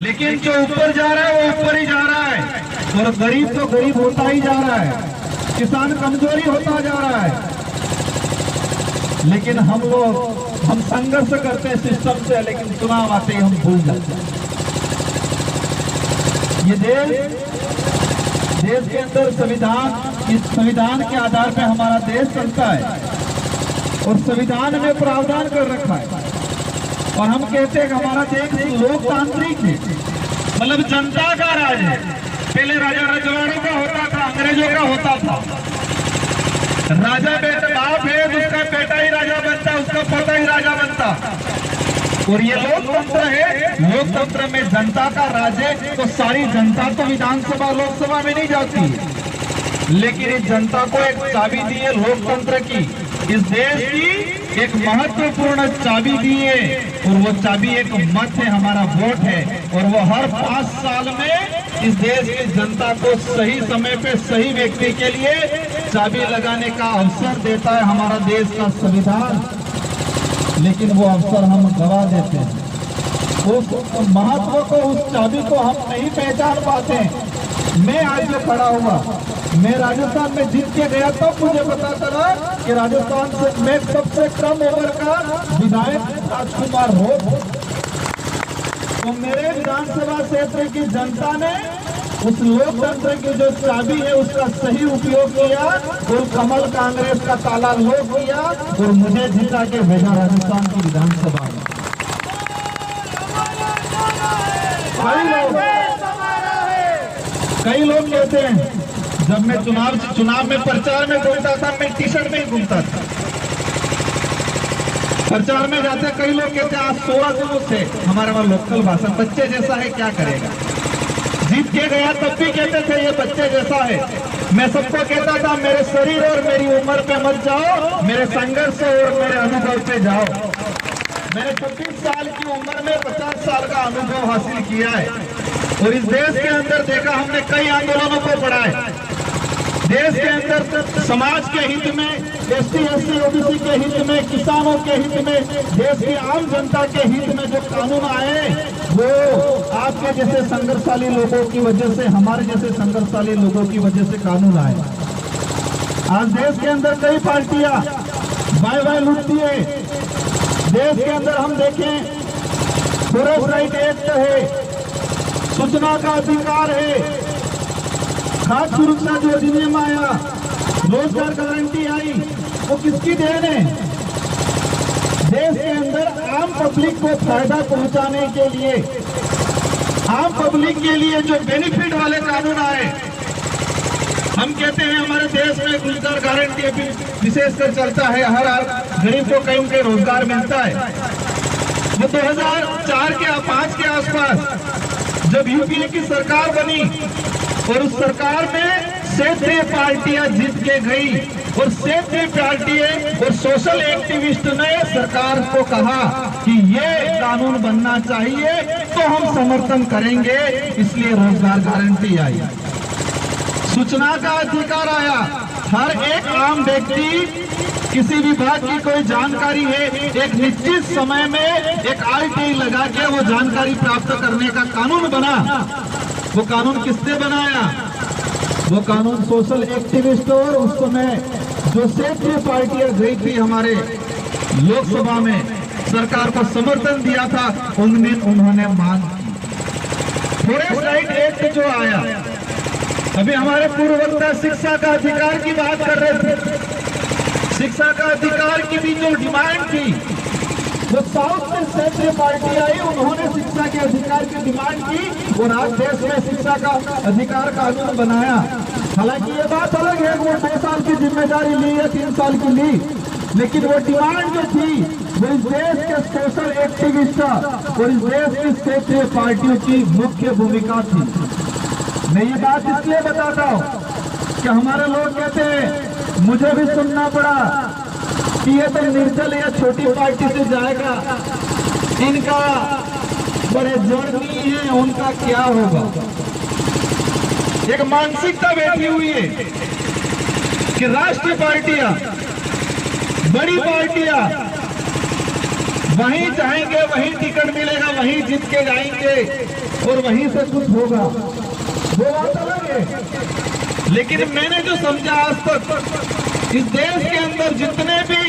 लेकिन जो ऊपर जा रहा है वो ऊपर ही जा रहा है और गरीब तो गरीब होता ही जा रहा है, किसान कमजोरी होता जा रहा है। लेकिन हम संघर्ष करते हैं सिस्टम से, लेकिन चुनाव आते ही हम भूल जाते हैं। ये देश के अंदर संविधान, इस संविधान के आधार पर हमारा देश चलता है और संविधान में प्रावधान कर रखा है। और हम कहते हैं कि हमारा देश लोकतांत्रिक है, मतलब जनता का राज है। पहले राजा रजवाड़ों का होता था, अंग्रेजों का होता था। राजा बेटा बाप है, उसका बेटा ही राजा बनता, उसका पोता ही राजा बनता। और ये लोकतंत्र है, लोकतंत्र में जनता का राज है। तो सारी जनता तो विधानसभा लोकसभा में नहीं जाती है, लेकिन इस जनता को एक चाबी दी है लोकतंत्र की, इस देश की एक महत्वपूर्ण चाबी दी है। और वो चाबी एक मत है, हमारा वोट है। और वो हर 5 साल में इस देश की जनता को सही समय पे सही व्यक्ति के लिए चाबी लगाने का अवसर देता है हमारा देश का संविधान। लेकिन वो अवसर हम गवा देते हैं, उस महत्व को, उस चाबी को हम नहीं पहचान पाते। मैं आज जो खड़ा हुआ, मैं राजस्थान में जीत के गया तब मुझे पता चला कि राजस्थान से मैं सबसे कम उम्र का विधायक राजकुमार हो। तो मेरे विधानसभा क्षेत्र की जनता ने उस लोकतंत्र की जो चाबी है उसका सही उपयोग किया और कमल कांग्रेस का ताला लोग किया और मुझे जिता के भेजा राजस्थान की विधानसभा में। कई लोग कहते हैं, जब मैं चुनाव में प्रचार में घूमता था, मैं टी शर्ट में ही घूमता था। प्रचार में जाते कई लोग कहते हैं आज 16 जुलूस है, हमारे वहां लोकल भाषा बच्चे जैसा है, क्या करेगा। जीत के गया तब भी कहते थे ये बच्चे जैसा है। मैं सबको कहता था मेरे शरीर और मेरी उम्र पे मत जाओ, मेरे संघर्ष और मेरे अनुभव पे जाओ। मैंने 26 साल की उम्र में 50 साल का अनुभव हासिल किया है और इस देश के अंदर देखा हमने कई आंदोलनों को पढ़ा है। देश के अंदर समाज के हित में, SC SC OBC के हित में, किसानों के हित में, देश की आम जनता के हित में जो कानून आए वो आपके जैसे संघर्षशाली लोगों की वजह से, हमारे जैसे संघर्षशाली लोगों की वजह से कानून आए। आज देश के अंदर कई पार्टियां बाय लूटती है। देश के अंदर हम देखें, फॉरेस्ट राइट एक्ट है, सूचना का अधिकार है, खाद्य सुरक्षा जो अधिनियम आया, रोजगार गारंटी आई, वो किसकी देन है। देश के अंदर आम पब्लिक को फायदा पहुंचाने के लिए, आम पब्लिक के लिए जो बेनिफिट वाले कानून आए। हम कहते हैं हमारे देश में रोजगार गारंटी अभी विशेषकर चलता है, हर गरीब को कहीं के रोजगार मिलता है। वो 2004 के 5 के आसपास जब यूपीए की सरकार बनी और उस सरकार में क्षेत्रीय पार्टियां जीत के गई और क्षेत्रीय पार्टियां और सोशल एक्टिविस्ट ने सरकार को कहा कि ये कानून बनना चाहिए तो हम समर्थन करेंगे, इसलिए रोजगार गारंटी आई, सूचना का अधिकार आया। हर एक आम व्यक्ति किसी विभाग की कोई जानकारी है, एक निश्चित समय में एक RTI लगा के वो जानकारी प्राप्त करने का कानून बना। वो कानून किसने बनाया? वो कानून सोशल एक्टिविस्ट और उस समय जो क्षेत्रीय पार्टियां गई थी हमारे लोकसभा में, सरकार को समर्थन दिया था, उन्होंने मांग की। फॉरेस्ट राइट एक्ट जो आया, अभी हमारे पूर्ववक्ता शिक्षा का अधिकार की बात कर रहे थे। शिक्षा का अधिकार की भी जो डिमांड थी, जो साउथ में क्षेत्रीय पार्टी आई, उन्होंने शिक्षा के अधिकार की डिमांड की और आज देश में शिक्षा का अधिकार कानून बनाया। हालांकि ये बात अलग है, वो 2 साल की जिम्मेदारी ली या 3 साल की ली, लेकिन वो डिमांड जो थी वो इस देश के सोशल एक्टिविस्ट और इस देश की क्षेत्रीय पार्टियों की मुख्य भूमिका थी। मैं ये बात इसलिए बताता हूँ कि हमारे लोग कहते हैं, मुझे भी सुनना पड़ा कि ये तो निर्दल या छोटी पार्टी से जाएगा, इनका बड़े जर्नी है, उनका क्या होगा। एक मानसिकता बैठी हुई है कि राष्ट्रीय पार्टियां, बड़ी पार्टियां वहीं जाएंगे, वहीं टिकट मिलेगा, वहीं जीत के जाएंगे और वहीं से कुछ होगा, वो बात अलग है। लेकिन मैंने जो समझा आज तक इस देश के अंदर जितने भी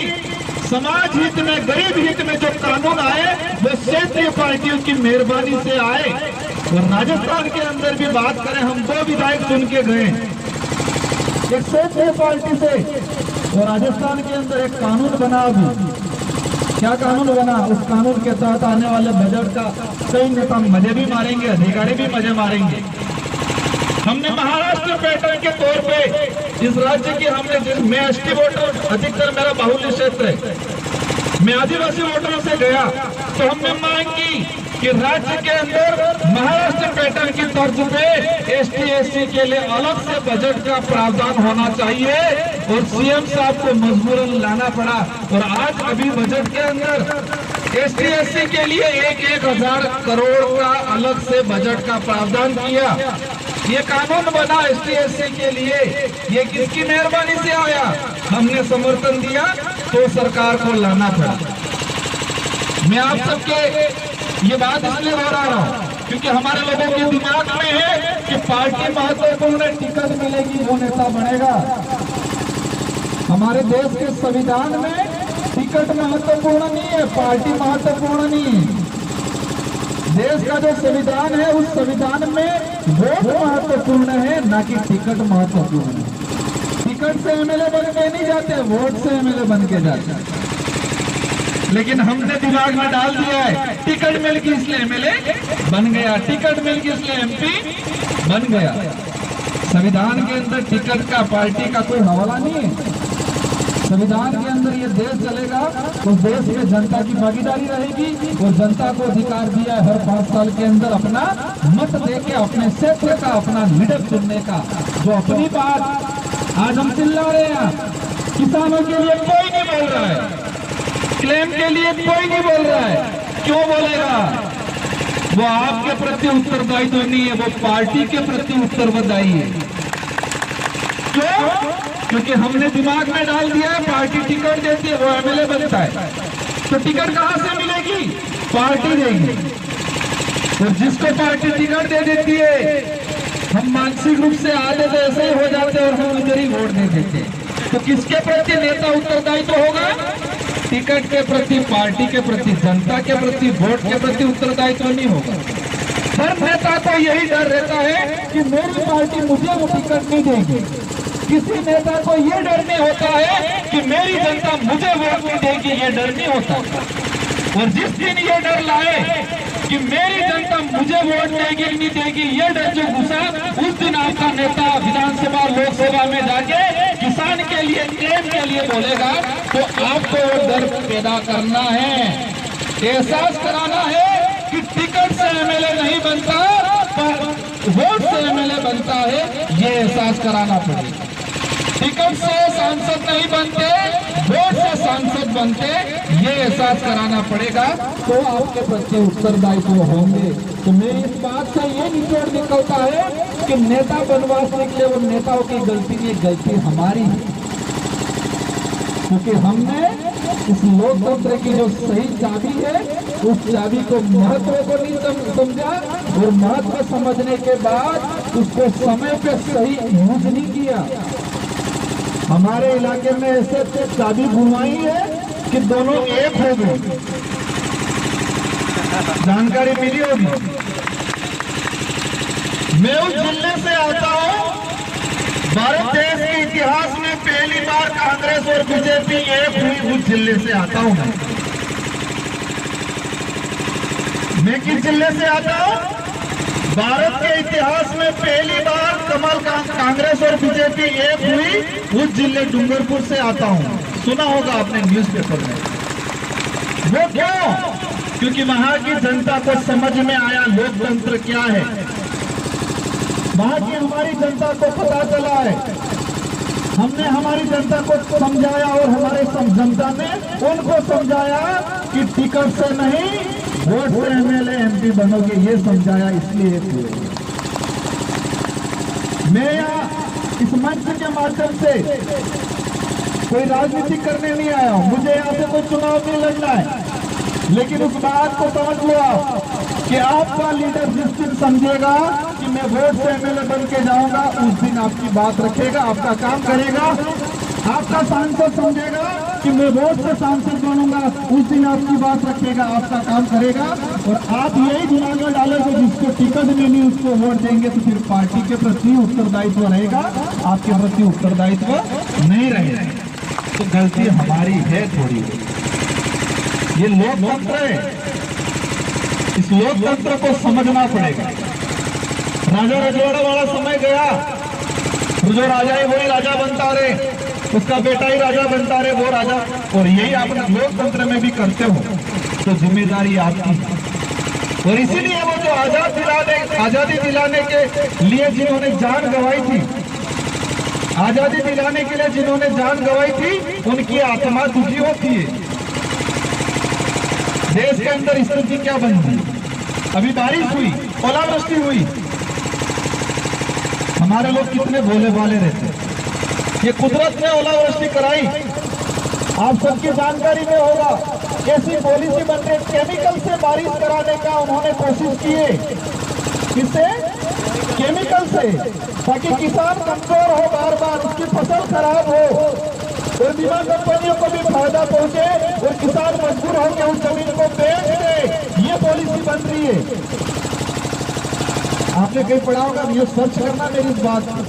समाज हित में, गरीब हित में जो कानून आए वो क्षेत्रीय पार्टियों की मेहरबानी से आए। और राजस्थान के अंदर भी बात करें, हम 2 विधायक चुन के गए एक क्षेत्रीय पार्टी से, और राजस्थान के अंदर एक कानून बना। अभी क्या कानून बना? उस कानून के तहत आने वाले बजट का कई नेता मजे भी मारेंगे, अधिकारी भी मजे मारेंगे। हमने महाराष्ट्र पैटर्न के तौर पे इस राज्य की मैं एसटी वोटर, अधिकतर मेरा बाहुल्य क्षेत्र है, मैं आदिवासी वोटरों से गया तो हमने मांग की कि राज्य के अंदर महाराष्ट्र पैटर्न की तर्ज पे एसटी एससी के लिए अलग से बजट का प्रावधान होना चाहिए। और सीएम साहब को मजबूरन लाना पड़ा और आज अभी बजट के अंदर एसटी एससी के लिए 1,000 करोड़ का अलग से बजट का प्रावधान किया। ये कानून बना एसटी एससी के लिए, ये किसकी मेहरबानी से आया? हमने समर्थन दिया तो सरकार को लाना पड़ा। मैं आप सबके ये बात इसलिए दोहरा रहा हूँ क्योंकि हमारे लोगों के दिमाग में है कि पार्टी महत्वपूर्ण है, टिकट मिलेगी वो नेता बनेगा। हमारे देश के संविधान में टिकट महत्वपूर्ण नहीं है, पार्टी महत्वपूर्ण नहीं है। देश का जो संविधान है उस संविधान में वोट महत्वपूर्ण है, ना कि टिकट महत्वपूर्ण है। टिकट से एमएलए बन के नहीं जाते, वोट से एमएलए बन के जाते हैं। लेकिन हमने दिमाग में डाल दिया है टिकट मिल गई इसलिए एमएलए बन गया, टिकट मिल गई इसलिए एमपी बन गया। संविधान के अंदर टिकट का, पार्टी का कोई हवाला नहीं है। संविधान के अंदर ये देश चलेगा तो देश में जनता की भागीदारी रहेगी और जनता को अधिकार दिया है हर 5 साल के अंदर अपना मत देके अपने क्षेत्र का अपना लीडर चुनने का। जो अपनी बात आज हम चिल्ला रहे हैं, किसानों के लिए कोई नहीं बोल रहा है, क्लेम के लिए कोई नहीं बोल रहा है। क्यों बोलेगा? वो आपके प्रति उत्तरदायित्व नहीं है, वो पार्टी के प्रति उत्तरदायी है। क्यों? क्योंकि हमने दिमाग में डाल दिया है पार्टी टिकट देती है वो एमएलए बनता है, तो टिकट कहां से मिलेगी? पार्टी देगी। और जिसको पार्टी टिकट दे देती है हम मानसिक रूप से आधे तो ऐसे ही हो जाते हैं और हम उधर ही वोट दे देते हैं। तो किसके प्रति नेता उत्तरदायित्व होगा? टिकट के प्रति, पार्टी के प्रति, जनता के प्रति, वोट के प्रति उत्तरदायित्व नहीं होगा। हर नेता को यही डर रहता है कि मेरी पार्टी मुझे वो टिकट नहीं देगी। किसी नेता को ये डर नहीं होता है कि मेरी जनता मुझे वोट नहीं देगी, ये डर नहीं होता। और जिस दिन ये डर लाए कि मेरी जनता मुझे वोट देगी नहीं देगी, ये डर जो घुसा, उस दिन आपका नेता विधानसभा लोकसभा में जाके किसान के लिए, क्लेम के लिए बोलेगा। तो आपको वो डर पैदा करना है, एहसास कराना है कि टिकट से एमएलए नहीं बनता पर वोट से एमएलए बनता है, ये एहसास कराना पड़ेगा। टिकट से सांसद नहीं बनते, वोट से सांसद बनते, ये एहसास कराना पड़ेगा। तो आपके प्रति उत्तरदायित्व होंगे। तो मेरी इस बात से ये निचोड़ निकलता है कि नेता बनवास निकले वो नेताओं की गलती नहीं, गलती हमारी है। क्योंकि हमने इस लोकतंत्र की जो सही चाबी है उस चाबी को, महत्व को नहीं समझा और महत्व समझने के बाद उसको समय पे सही यूज नहीं किया। हमारे इलाके में ऐसे चाबी घुमाई है कि दोनों एक हो गए, जानकारी मिली होगी। मैं उस जिले से आता हूं, भारत देश के इतिहास में पहली बार कांग्रेस और बीजेपी एक हुई, उस जिले से आता हूं मैं किस जिले से आता हूं? भारत के इतिहास में पहली बार कमल कांग्रेस और बीजेपी एक हुई, उस जिले डूंगरपुर से आता हूं। सुना होगा आपने न्यूज़पेपर में। वो क्यों? क्योंकि वहां की जनता को समझ में आया लोकतंत्र क्या है। वहां की हमारी जनता को पता चला है, हमने हमारी जनता को समझाया और हमारे जनता ने उनको समझाया कि टिकट से नहीं वोट से एमएलए एमपी बनोगे, ये समझाया, इसलिए हुए। मैं यहाँ इस मंच के माध्यम से कोई राजनीति करने नहीं आया हूं, मुझे यहाँ से कोई चुनाव नहीं लड़ना है। लेकिन उस बात को समझ लो आप कि आपका लीडर जिस दिन समझेगा कि मैं वोट से एमएलए बन के जाऊंगा, उस दिन आपकी बात रखेगा, आपका काम करेगा। आपका सांसद समझेगा कि मैं वोट से सांसद बनूंगा, उस दिन आपकी बात रखेगा, आपका काम करेगा। और आप यही दिमाग डालोगे जिसको टिकट मिली उसको वोट देंगे, तो फिर पार्टी के प्रति उत्तरदायित्व रहेगा, आपके प्रति उत्तरदायित्व नहीं रहेगा। तो गलती हमारी है थोड़ी। ये लोकतंत्र है, इस लोकतंत्र को समझना पड़ेगा। राजा रजवाड़ा वाला समय गया, जो राजा है वही राजा बनता रहे, उसका बेटा ही राजा बनता रहे, वो राजा। और यही आप लोकतंत्र में भी करते हो, तो जिम्मेदारी आपकी है। और इसीलिए वो जो आजादी दिलाने के लिए जिन्होंने जान गंवाई थी, आजादी दिलाने के लिए जिन्होंने जान गंवाई थी, उनकी आत्मा दुखी होती है। देश के अंदर स्थिति क्या बन गई? अभी बारिश हुई, ओलावृष्टि हुई, हमारे लोग कितने भोले भाले रहते। ये कुदरत ने ओलावृष्टि कराई, आप सबकी जानकारी में होगा। कैसी पॉलिसी बन रही, केमिकल से बारिश कराने का उन्होंने कोशिश की है। किससे? केमिकल से, ताकि किसान कमजोर हो, बार बार उसकी फसल खराब हो और बीमा कंपनियों को भी फायदा पहुंचे और किसान मजबूर होकर उस जमीन को बेच दे। ये पॉलिसी बन रही है। आपने कहीं पढ़ा होगा, ये सर्च करना मेरी इस बात को।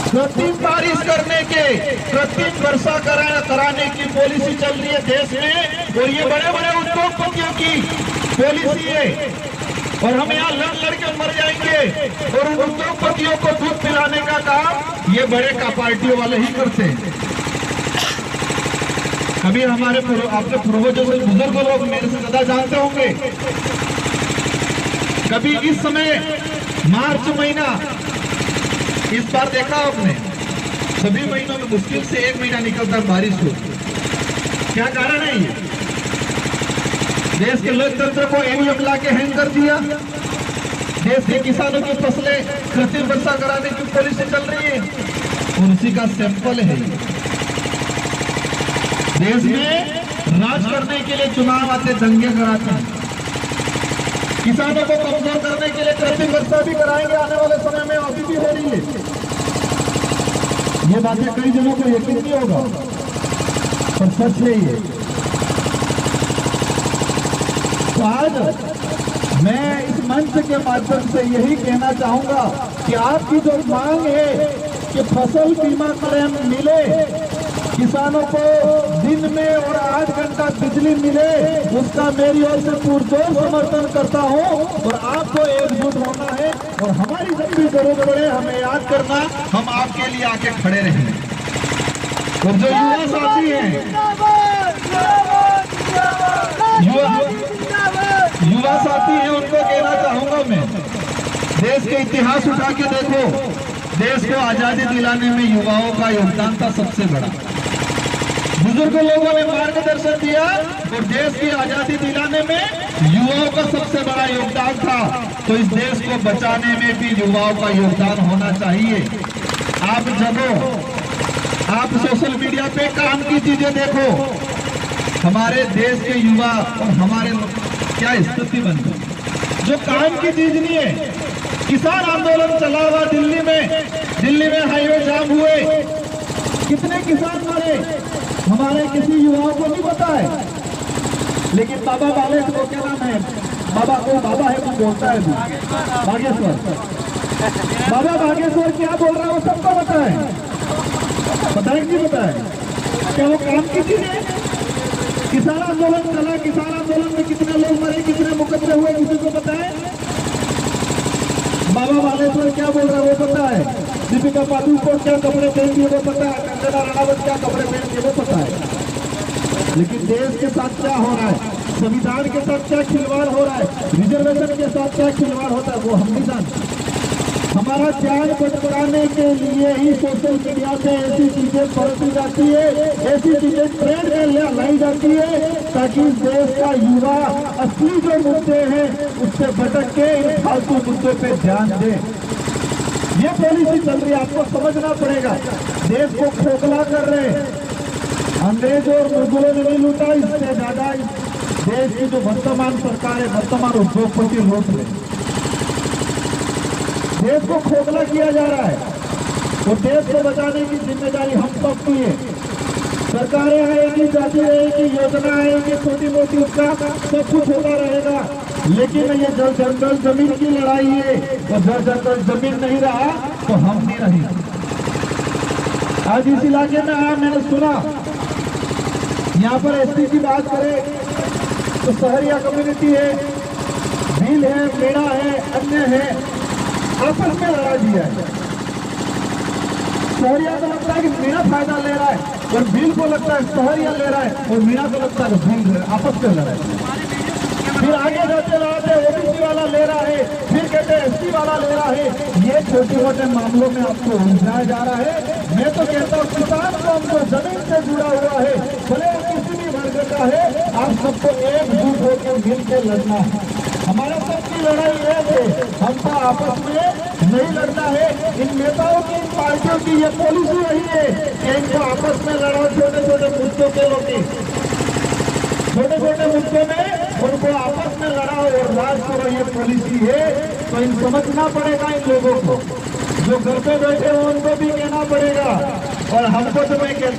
कृत्रिम बारिश करने के, कृत्रिम वर्षा कराने की पॉलिसी चल रही है देश में, और ये बड़े बड़े उद्योगपतियों की पॉलिसी है। और हम यहाँ लड़ के मर जाएंगे, और उन उद्योगपतियों को दूध पिलाने का काम ये बड़े का पार्टियों वाले ही करते हैं। कभी हमारे अपने पूर्वजों से बुजुर्ग लोग मेरे से ज्यादा जानते होंगे, कभी इस समय मार्च महीना, इस बार देखा आपने, सभी महीनों में मुश्किल से एक महीना निकलता बारिश हो। क्या कारण है ये? देश के लोकतंत्र को ईवीएम ला के हैंग कर दिया। देश के किसानों की फसलें कृत्रिम वर्षा कराने की पॉलिसी चल रही है, और उसी का सैंपल है। देश में राज करने के लिए चुनाव आते, दंगे कराते हैं, किसानों को कमजोर करने के लिए कृत्रिम वर्षा भी कराएंगे आने वाले समय में, अभी भी हो रही है। ये बातें कई जनों को यकीन नहीं होगा, पर सच है ये। तो आज मैं इस मंच के माध्यम से यही कहना चाहूंगा कि आपकी जो मांग है कि फसल बीमा क्लेम मिले, किसानों को दिन में और 8 घंटा बिजली मिले, उसका मेरी ओर से पुरजोर समर्थन करता हूं। और आपको एकजुट होना है, और हमारी जब भी जरूरत पड़े हमें याद करना, हम आपके लिए आके खड़े रहेंगे। और जो युवा साथी हैं, युवा साथी हैं, उनको कहना चाहूंगा मैं, देश के इतिहास उठा के देखो, देश को आजादी दिलाने में युवाओं का योगदान था सबसे बड़ा। बुजुर्ग लोगों ने मार्गदर्शन दिया, और देश की आजादी दिलाने में युवाओं का सबसे बड़ा योगदान था। तो इस देश को बचाने में भी युवाओं का योगदान होना चाहिए। आप जगो, आप सोशल मीडिया पे काम की चीजें देखो, हमारे देश के युवा और हमारे क्या स्थिति बन गई, जो काम की चीज नहीं है। किसान आंदोलन चला हुआ दिल्ली में हाईवे जाम हुए, कितने किसान मरे, हमारे किसी युवाओं को नहीं पता है। लेकिन बाबा वाले को क्या नाम है, बाबा को बाबा है वो बोलता है, बागेश्वर, बाबा बागेश्वर क्या बोल रहा है वो सबको पता है। पता है कि नहीं पता है? क्या वो काम की चीज है? किसान आंदोलन चला, किसान आंदोलन में कितने लोग मरे, कितने मुकदमे हुए, किसी को पता है? बाबा बालेश्वर क्या बोल रहा है वो पता है। दीपिका पादुकोण क्या कपड़े पहनती है वो पता है। कंगना रनावत क्या कपड़े पहनती है वो पता है। लेकिन देश के साथ क्या हो रहा है, संविधान के साथ क्या खिलवाड़ हो रहा है, रिजर्वेशन के साथ क्या खिलवाड़ होता है, वो हम नहीं जानते। हमारा ध्यान भटकाने के लिए ही सोशल मीडिया से ऐसी चीजें परोसी जाती है, ऐसी चीजें ट्रेंड में लाई जाती है, ताकि देश का युवा असली जो मुद्दे हैं उससे भटक के इन फालतू मुद्दों पे ध्यान दे। ये पॉलिसी चल रही है, आपको समझना पड़ेगा। देश को खोखला कर रहे हैं, अंग्रेजों और मुगलों ने नहीं लूटा, इससे ज्यादा देश की जो वर्तमान सरकार है, वर्तमान उद्योगपति लूट रहे। देश को खोखला किया जा रहा है और देश को बचाने की जिम्मेदारी हम सबकी है। सरकारें आएगी, जाती रहेगी, योजना आएगी, छोटी मोटी, उसका सब कुछ होता रहेगा, लेकिन ये जल जंगल जमीन की लड़ाई है और जल जंगल जमीन नहीं रहा तो हम नहीं रही। आज इस इलाके में आया, मैंने सुना यहाँ पर एसटी की बात करें तो शहरिया कम्युनिटी है, भील है, मेड़ा है, अन्य है, आपस में लड़ा दिया है। शहरिया को लगता है कि मेरा फायदा ले रहा है और भील को लगता है शहरिया ले रहा है और मीणा को लगता है भील आपस में लड़ा है। फिर आगे जाते रहते ओबीसी वाला ले रहा है, फिर कहते एसटी वाला ले रहा है। ये छोटे मोटे मामलों में आपको उलझाया जा रहा है। मैं तो कहता हूँ किसान को हमको जमीन से जुड़ा हुआ है, भले वो किसी भी वर्ग का है, आप सबको एकजुट होकर मिल के लड़ना है। हमारा सबकी लड़ाई एक है, हमको आपस में नहीं लड़ना है। इन नेताओं की, इन पार्टियों की ये पॉलिसी रही है कि इनको आपस में लड़ाओ, छोटे छोटे मुद्दों के लोग, छोटे छोटे मुद्दों में उनको आपस में लड़ाओ और राज करो, ये पॉलिसी है। तो इन समझना पड़ेगा, इन लोगों को जो घर पे बैठे हो उनको भी कहना पड़ेगा। और हमको तो मैं कहता